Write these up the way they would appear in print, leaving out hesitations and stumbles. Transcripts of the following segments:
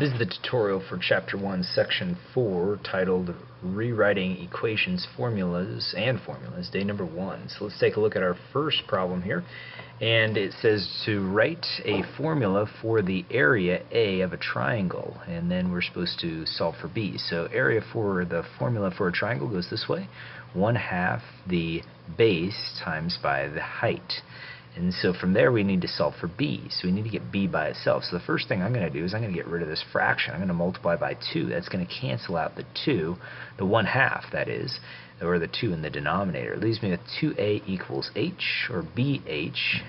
This is the tutorial for Chapter 1, Section 4, titled Rewriting Equations, Formulas, Day number 1. So let's take a look at our first problem here. And it says to write a formula for the area A of a triangle. And then we're supposed to solve for B. So area for the formula for a triangle goes this way. 1/2 the base times by the height. And so from there we need to solve for b. So we need to get b by itself. So the first thing I'm going to do is I'm going to get rid of this fraction. I'm going to multiply by 2. That's going to cancel out the 2, the 1/2 that is, or the 2 in the denominator. It leaves me with 2a equals h, or bh.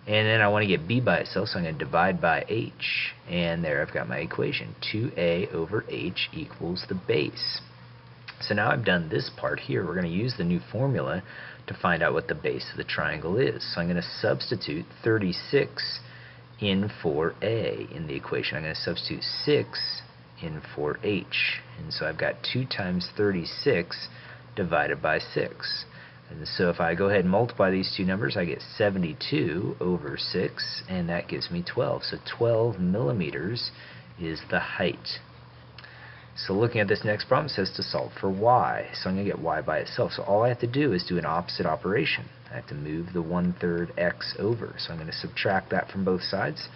And then I want to get b by itself, so I'm going to divide by h. And there I've got my equation. 2a over h equals the base. So now I've done this part here. We're going to use the new formula to find out what the base of the triangle is. So I'm going to substitute 36 in for a in the equation. I'm going to substitute 6 in for h. And so I've got 2 times 36 divided by 6. And so if I go ahead and multiply these two numbers, I get 72 over 6, and that gives me 12. So 12 millimeters is the height. So looking at this next problem, it says to solve for y. So I'm going to get y by itself. So all I have to do is do an opposite operation. I have to move the 1/3 x over. So I'm going to subtract that from both sides,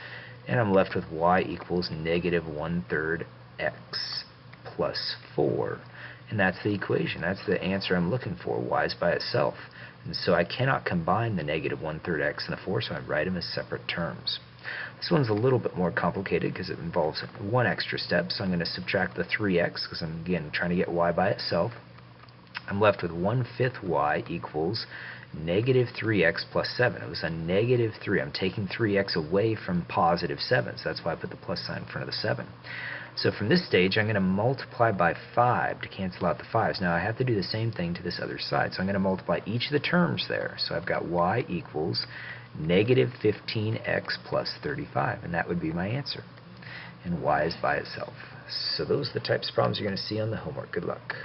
and I'm left with y equals negative 1/3 x plus 4. And that's the equation. That's the answer I'm looking for. Y is by itself. And so I cannot combine the negative 1/3 x and the 4, so I write them as separate terms. This one's a little bit more complicated because it involves one extra step, so I'm going to subtract the 3x because I'm, again, trying to get y by itself. I'm left with 1/5 y equals negative 3x plus 7. It was a negative 3. I'm taking 3x away from positive 7, so that's why I put the plus sign in front of the 7. So from this stage, I'm going to multiply by 5 to cancel out the 5s. Now I have to do the same thing to this other side, so I'm going to multiply each of the terms there. So I've got y equals negative 15x plus 35, and that would be my answer. And y is by itself. So those are the types of problems you're going to see on the homework. Good luck.